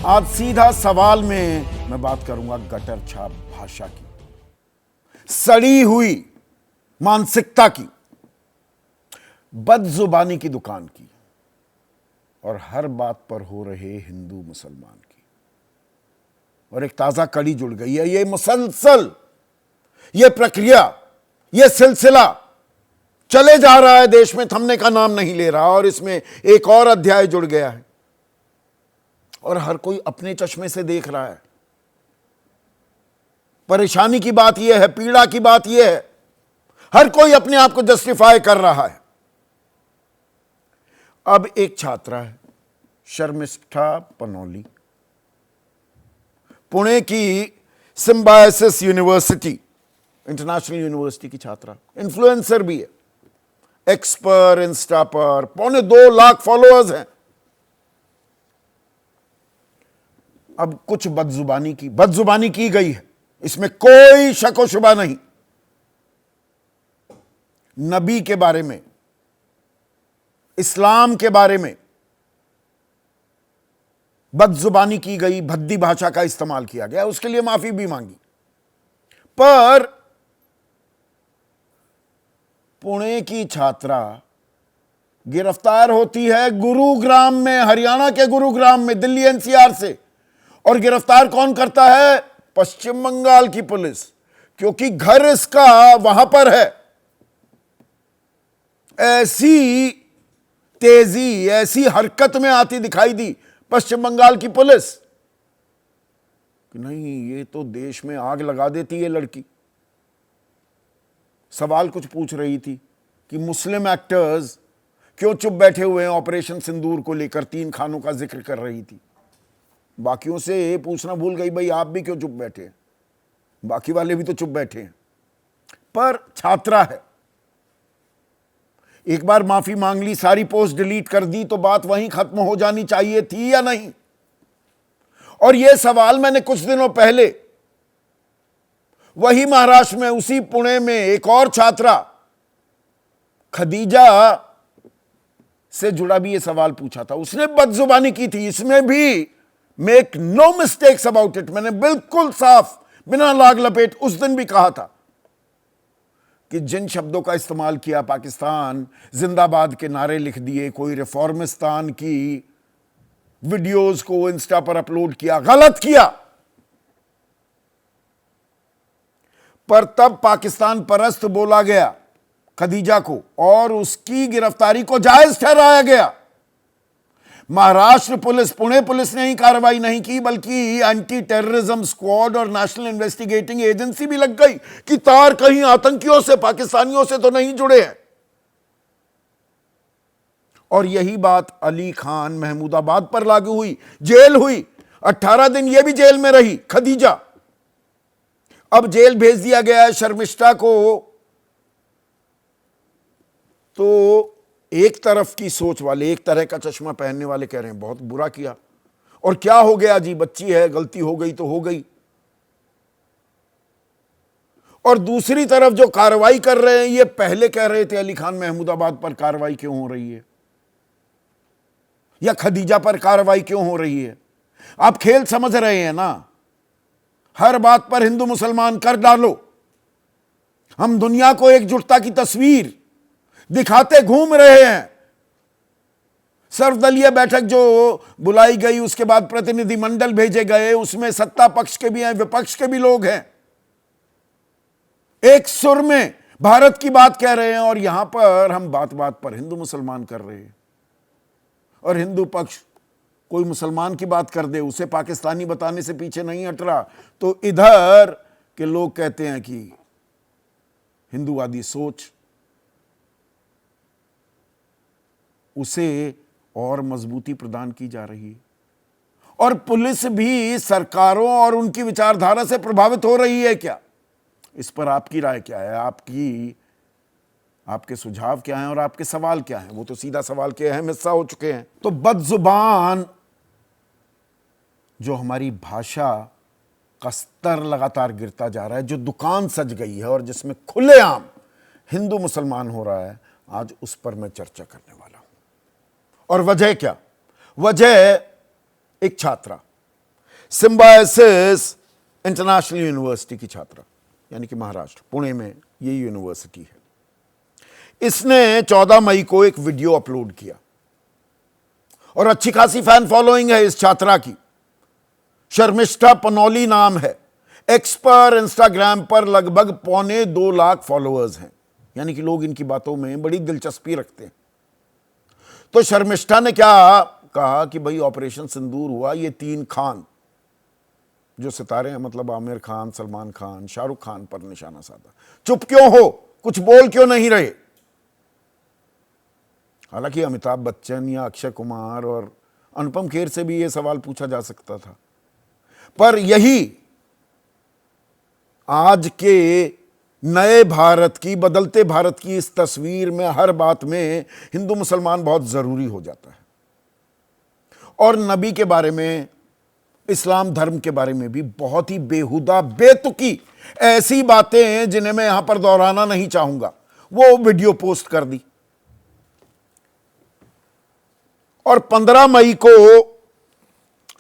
आज सीधा सवाल में मैं बात करूंगा गटर छाप भाषा की, सड़ी हुई मानसिकता की, बदजुबानी की दुकान की और हर बात पर हो रहे हिंदू मुसलमान की। और एक ताजा कड़ी जुड़ गई है। ये मुसलसल, ये प्रक्रिया, ये सिलसिला चले जा रहा है, देश में थमने का नाम नहीं ले रहा। और इसमें एक और अध्याय जुड़ गया है और हर कोई अपने चश्मे से देख रहा है। परेशानी की बात यह है, पीड़ा की बात यह है, हर कोई अपने आप को जस्टिफाई कर रहा है। अब एक छात्रा है, शर्मिष्ठा पनौली, पुणे की सिम्बायोसिस यूनिवर्सिटी, इंटरनेशनल यूनिवर्सिटी की छात्रा, इन्फ्लुएंसर भी है, एक्स पर, इंस्टा पर 2.25 लाख फॉलोअर्स हैं। अब कुछ बदजुबानी की गई है, इसमें कोई शक व शुबा नहीं। नबी के बारे में, इस्लाम के बारे में बदजुबानी की गई, भद्दी भाषा का इस्तेमाल किया गया, उसके लिए माफी भी मांगी। पर पुणे की छात्रा गिरफ्तार होती है गुरुग्राम में, हरियाणा के गुरुग्राम में, दिल्ली एनसीआर से। और गिरफ्तार कौन करता है? पश्चिम बंगाल की पुलिस, क्योंकि घर इसका वहां पर है। ऐसी तेजी, ऐसी हरकत में आती दिखाई दी पश्चिम बंगाल की पुलिस कि नहीं, ये तो देश में आग लगा देती है लड़की। सवाल कुछ पूछ रही थी कि मुस्लिम एक्टर्स क्यों चुप बैठे हुए हैं ऑपरेशन सिंदूर को लेकर, 3 खानों का जिक्र कर रही थी। बाकियों से पूछना भूल गई, भाई आप भी क्यों चुप बैठे हैं? बाकी वाले भी तो चुप बैठे हैं। पर छात्रा है, एक बार माफी मांग ली, सारी पोस्ट डिलीट कर दी, तो बात वहीं खत्म हो जानी चाहिए थी या नहीं? और यह सवाल मैंने कुछ दिनों पहले वही महाराष्ट्र में, उसी पुणे में एक और छात्रा खदीजा से जुड़ा भी यह सवाल पूछा था। उसने बदजुबानी की थी, इसमें भी make no mistakes about it, मैंने बिल्कुल साफ, बिना लाग लपेट उस दिन भी कहा था कि जिन शब्दों का इस्तेमाल किया, पाकिस्तान जिंदाबाद के नारे लिख दिए, कोई रिफॉर्मिस्तान की वीडियोस को इंस्टा पर अपलोड किया, गलत किया। पर तब पाकिस्तान परस्त बोला गया खदीजा को और उसकी गिरफ्तारी को जायज ठहराया गया। महाराष्ट्र पुलिस, पुणे पुलिस ने ही कार्रवाई नहीं की, बल्कि एंटी टेररिज्म स्क्वाड और नेशनल इन्वेस्टिगेटिंग एजेंसी भी लग गई कि तार कहीं आतंकियों से, पाकिस्तानियों से तो नहीं जुड़े हैं। और यही बात अली खान महमूदाबाद पर लागू हुई, जेल हुई, 18 दिन यह भी जेल में रही खदीजा। अब जेल भेज दिया गया है शर्मिष्ठा को। तो एक तरफ की सोच वाले, एक तरह का चश्मा पहनने वाले कह रहे हैं बहुत बुरा किया, और क्या हो गया जी, बच्ची है, गलती हो गई तो हो गई। और दूसरी तरफ जो कार्रवाई कर रहे हैं, ये पहले कह रहे थे अली खान महमूदाबाद पर कार्रवाई क्यों हो रही है, या खदीजा पर कार्रवाई क्यों हो रही है? आप खेल समझ रहे हैं ना? हर बात पर हिंदू मुसलमान कर डालो। हम दुनिया को एकजुटता की तस्वीर दिखाते घूम रहे हैं। सर्वदलीय बैठक जो बुलाई गई, उसके बाद प्रतिनिधिमंडल भेजे गए, उसमें सत्ता पक्ष के भी हैं, विपक्ष के भी लोग हैं, एक सुर में भारत की बात कह रहे हैं। और यहां पर हम बात बात पर हिंदू मुसलमान कर रहे हैं। और हिंदू पक्ष कोई मुसलमान की बात कर दे, उसे पाकिस्तानी बताने से पीछे नहीं हट रहा, तो इधर के लोग कहते हैं कि हिंदूवादी सोच, उसे और मजबूती प्रदान की जा रही है। और पुलिस भी सरकारों और उनकी विचारधारा से प्रभावित हो रही है क्या? इस पर आपकी राय क्या है? आपके सुझाव क्या हैं और आपके सवाल क्या हैं? वो तो सीधा सवाल के अहम हिस्सा हो चुके हैं। तो बदजुबान जो हमारी भाषा का स्तर लगातार गिरता जा रहा है, जो दुकान सज गई है और जिसमें खुलेआम हिंदू मुसलमान हो रहा है, आज उस पर मैं चर्चा करने वाला हूं। और वजह क्या? वजह एक छात्रा सिम्बायोसिस इंटरनेशनल यूनिवर्सिटी की छात्रा, यानी कि महाराष्ट्र पुणे में ये यूनिवर्सिटी है, इसने 14 मई को एक वीडियो अपलोड किया और अच्छी खासी फैन फॉलोइंग है इस छात्रा की। शर्मिष्ठा पनौली नाम है। एक्स पर, इंस्टाग्राम पर लगभग 2.25 लाख फॉलोअर्स हैं, यानी कि लोग इनकी बातों में बड़ी दिलचस्पी रखते हैं। तो शर्मिष्ठा ने क्या कहा कि भाई ऑपरेशन सिंदूर हुआ, ये 3 खान जो सितारे हैं, मतलब आमिर खान, सलमान खान, शाहरुख खान पर निशाना साधा। चुप क्यों हो, कुछ बोल क्यों नहीं रहे? हालांकि अमिताभ बच्चन या अक्षय कुमार और अनुपम खेर से भी यह सवाल पूछा जा सकता था, पर यही आज के नए भारत की, बदलते भारत की इस तस्वीर में हर बात में हिंदू मुसलमान बहुत जरूरी हो जाता है। और नबी के बारे में, इस्लाम धर्म के बारे में भी बहुत ही बेहुदा, बेतुकी ऐसी बातें जिन्हें मैं यहां पर दोहराना नहीं चाहूंगा, वो वीडियो पोस्ट कर दी। और 15 मई को,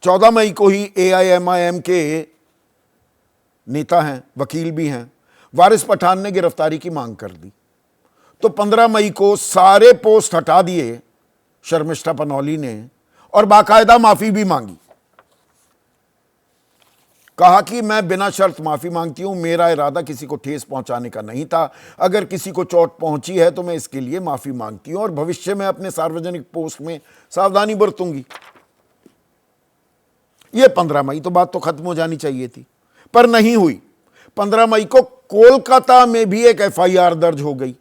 14 मई को ही AIMIM के नेता हैं, वकील भी हैं, वारिस पठान ने गिरफ्तारी की मांग कर दी। तो 15 मई को सारे पोस्ट हटा दिए शर्मिष्ठा पनौली ने और बाकायदा माफी भी मांगी। कहा कि मैं बिना शर्त माफी मांगती हूं, मेरा इरादा किसी को ठेस पहुंचाने का नहीं था। अगर किसी को चोट पहुंची है तो मैं इसके लिए माफी मांगती हूं और भविष्य में अपने सार्वजनिक पोस्ट में सावधानी बरतूंगी। यह 15 मई तो बात तो खत्म हो जानी चाहिए थी, पर नहीं हुई। 15 मई को कोलकाता में भी एक FIR दर्ज हो गई।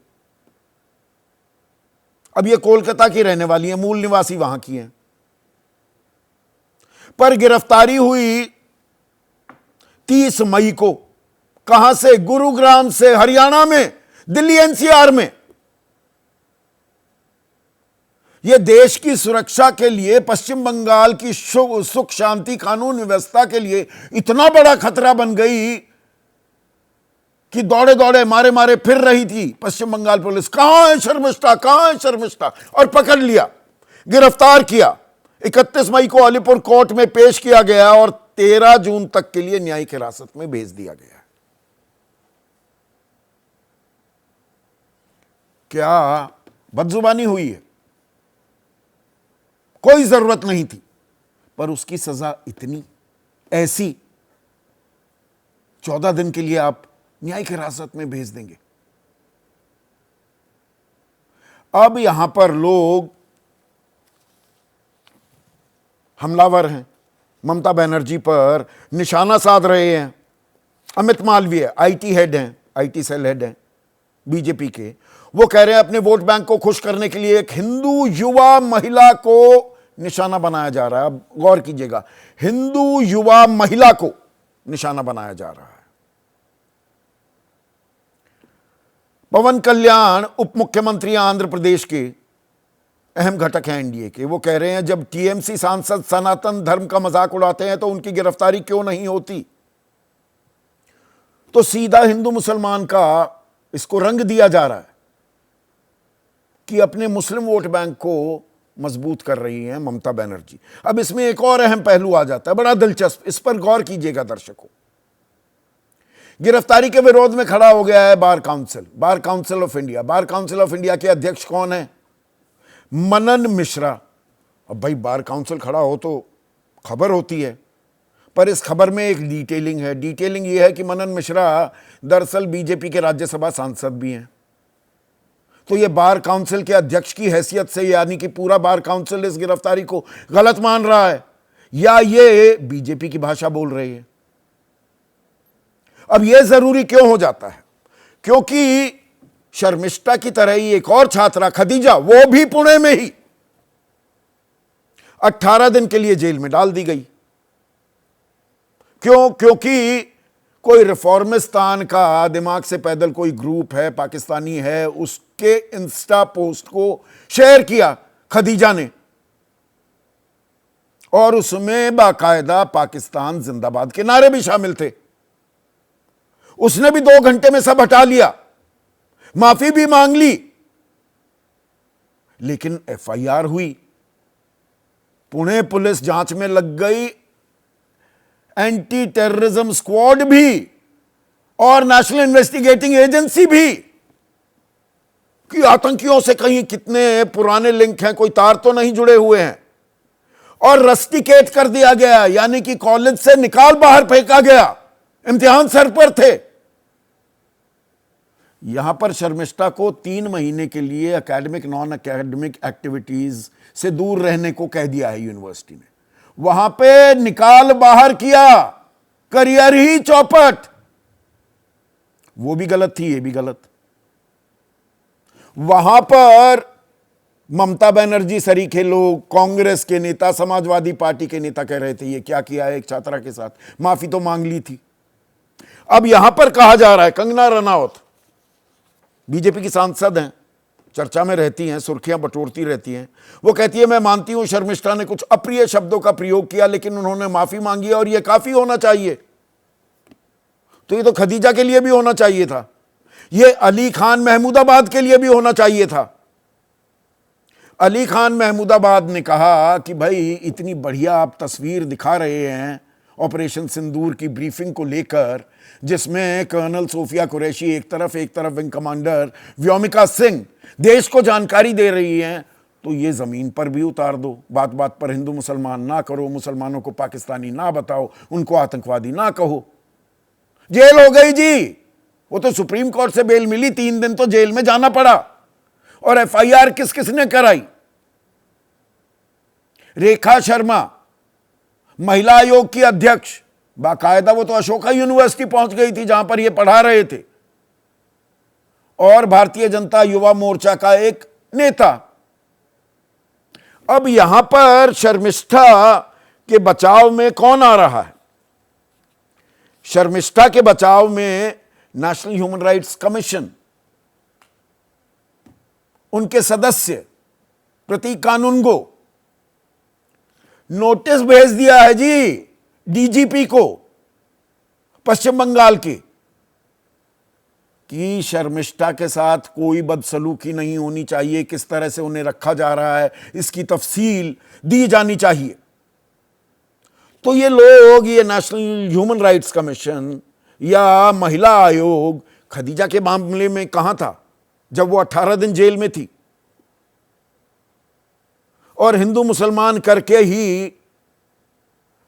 अब यह कोलकाता की रहने वाली है, मूल निवासी वहां की है, पर गिरफ्तारी हुई 30 मई को। कहां से? गुरुग्राम से, हरियाणा में, दिल्ली NCR में। यह देश की सुरक्षा के लिए, पश्चिम बंगाल की सुख शांति कानून व्यवस्था के लिए इतना बड़ा खतरा बन गई कि दौड़े दौड़े मारे मारे फिर रही थी पश्चिम बंगाल पुलिस। कहां है शर्मिष्ठा, कहां है शर्मिष्ठा? और पकड़ लिया, गिरफ्तार किया। 31 मई को अलीपुर कोर्ट में पेश किया गया और 13 जून तक के लिए न्यायिक हिरासत में भेज दिया गया। क्या बदजुबानी हुई है? कोई जरूरत नहीं थी, पर उसकी सजा इतनी, ऐसी 14 दिन के लिए आप न्यायिक हिरासत में भेज देंगे। अब यहां पर लोग हमलावर हैं, ममता बनर्जी पर निशाना साध रहे हैं। अमित मालवीय IT हेड हैं, IT सेल हेड हैं बीजेपी के, वो कह रहे हैं अपने वोट बैंक को खुश करने के लिए एक हिंदू युवा महिला को निशाना बनाया जा रहा है। अब गौर कीजिएगा, हिंदू युवा महिला को निशाना बनाया जा रहा है। पवन कल्याण उप मुख्यमंत्री आंध्र प्रदेश के अहम घटक हैं NDA के, वो कह रहे हैं जब TMC सांसद सनातन धर्म का मजाक उड़ाते हैं तो उनकी गिरफ्तारी क्यों नहीं होती? तो सीधा हिंदू मुसलमान का इसको रंग दिया जा रहा है कि अपने मुस्लिम वोट बैंक को मजबूत कर रही हैं ममता बनर्जी। अब इसमें एक और अहम पहलू आ जाता है, बड़ा दिलचस्प, इस पर गौर कीजिएगा दर्शकों। गिरफ्तारी के विरोध में खड़ा हो गया है bar council of India. Bar council of India के अध्यक्ष कौन है? मनन मिश्रा। अब भाई बार काउंसिल खड़ा हो तो खबर होती है, पर इस खबर में एक डिटेलिंग है। डिटेलिंग यह है कि मनन मिश्रा दरअसल बीजेपी के राज्यसभा सांसद भी हैं। तो ये बार काउंसिल के अध्यक्ष की हैसियत से, यानी कि पूरा बार काउंसिल इस गिरफ्तारी को गलत मान रहा है या ये बीजेपी की भाषा बोल रही है। अब यह जरूरी क्यों हो जाता है? क्योंकि शर्मिष्ठा की तरह ही एक और छात्रा खदीजा, वो भी पुणे में ही 18 दिन के लिए जेल में डाल दी गई। क्यों? क्योंकि कोई रिफॉर्मिस्तान का दिमाग से पैदल कोई ग्रुप है, पाकिस्तानी है, उसके इंस्टा पोस्ट को शेयर किया खदीजा ने और उसमें बाकायदा पाकिस्तान जिंदाबाद के नारे भी शामिल थे। उसने भी 2 घंटे में सब हटा लिया, माफी भी मांग ली, लेकिन FIR हुई, पुणे पुलिस जांच में लग गई। एंटी टेररिज्म स्क्वाड भी और नेशनल इन्वेस्टिगेटिंग एजेंसी भी कि आतंकियों से कहीं कितने पुराने लिंक हैं, कोई तार तो नहीं जुड़े हुए हैं, और रस्टिकेट कर दिया गया, यानी कि कॉलेज से निकाल बाहर फेंका गया, इम्तिहान सर पर थे। यहां पर शर्मिष्ठा को 3 महीने के लिए एकेडमिक नॉन एकेडमिक एक्टिविटीज से दूर रहने को कह दिया है यूनिवर्सिटी ने। वहां पे निकाल बाहर किया, करियर ही चौपट। वो भी गलत थी, ये भी गलत। वहां पर ममता बनर्जी सरीखे लोग, कांग्रेस के नेता, समाजवादी पार्टी के नेता कह रहे थे ये क्या किया है एक छात्रा के साथ, माफी तो मांग ली थी। अब यहां पर कहा जा रहा है, कंगना रनौत बीजेपी की सांसद हैं, चर्चा में रहती हैं, सुर्खियां बटोरती रहती हैं, वो कहती है मैं मानती हूं शर्मिष्ठा ने कुछ अप्रिय शब्दों का प्रयोग किया, लेकिन उन्होंने माफी मांगी और यह काफी होना चाहिए। तो ये तो खदीजा के लिए भी होना चाहिए था, ये अली खान महमूदाबाद के लिए भी होना चाहिए था। अली खान महमूदाबाद ने कहा कि भाई इतनी बढ़िया आप तस्वीर दिखा रहे हैं ऑपरेशन सिंदूर की ब्रीफिंग को लेकर, जिसमें कर्नल सोफिया कुरैशी एक तरफ विंग कमांडर व्योमिका सिंह देश को जानकारी दे रही हैं, तो ये जमीन पर भी उतार दो। बात बात पर हिंदू मुसलमान ना करो, मुसलमानों को पाकिस्तानी ना बताओ, उनको आतंकवादी ना कहो। जेल हो गई जी, वो तो सुप्रीम कोर्ट से बेल मिली, 3 दिन तो जेल में जाना पड़ा। और एफआईआर किस किसने कराई? रेखा शर्मा, महिला आयोग की अध्यक्ष, बाकायदा वो तो अशोका यूनिवर्सिटी पहुंच गई थी जहां पर ये पढ़ा रहे थे, और भारतीय जनता युवा मोर्चा का एक नेता। अब यहां पर शर्मिष्ठा के बचाव में कौन आ रहा है? शर्मिष्ठा के बचाव में नेशनल ह्यूमन राइट्स कमीशन, उनके सदस्य प्रतीक कानूनगो नोटिस भेज दिया है जी डीजीपी को पश्चिम बंगाल की, कि शर्मिष्ठा के साथ कोई बदसलूकी नहीं होनी चाहिए, किस तरह से उन्हें रखा जा रहा है इसकी तफसील दी जानी चाहिए। तो ये लोग, ये नेशनल ह्यूमन राइट्स कमीशन या महिला आयोग खदीजा के मामले में कहां था जब वो 18 दिन जेल में थी? और हिंदू मुसलमान करके ही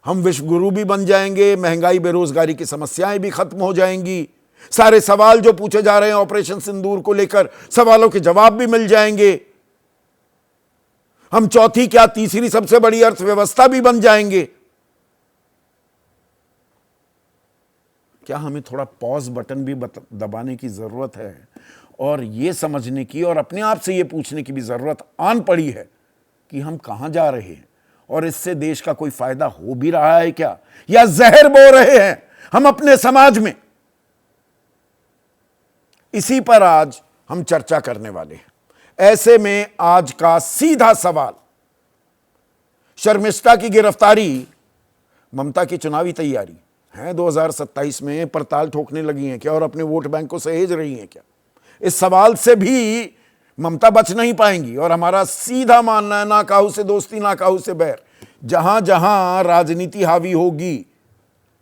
हम विश्व गुरु भी बन जाएंगे, महंगाई बेरोजगारी की समस्याएं भी खत्म हो जाएंगी, सारे सवाल जो पूछे जा रहे हैं ऑपरेशन सिंदूर को लेकर, सवालों के जवाब भी मिल जाएंगे, हम चौथी क्या तीसरी सबसे बड़ी अर्थव्यवस्था भी बन जाएंगे। क्या हमें थोड़ा पॉज बटन भी दबाने की जरूरत है और यह समझने की और अपने आप से यह पूछने की भी जरूरत आन पड़ी है कि हम कहां जा रहे हैं और इससे देश का कोई फायदा हो भी रहा है क्या, या जहर बो रहे हैं हम अपने समाज में? इसी पर आज हम चर्चा करने वाले हैं। ऐसे में आज का सीधा सवाल, शर्मिष्ठा की गिरफ्तारी ममता की चुनावी तैयारी है 2027 में पड़ताल ठोकने लगी हैं क्या और अपने वोट बैंक को सहेज रही हैं क्या? इस सवाल से भी ममता बच नहीं पाएंगी। और हमारा सीधा मानना है, ना काहू से दोस्ती ना काहू से बैर। जहां जहां राजनीति हावी होगी,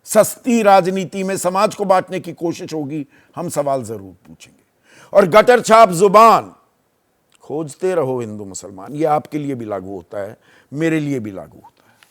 सस्ती राजनीति में समाज को बांटने की कोशिश होगी, हम सवाल जरूर पूछेंगे। और गटर छाप जुबान खोजते रहो हिंदू मुसलमान, यह आपके लिए भी लागू होता है, मेरे लिए भी लागू होता है।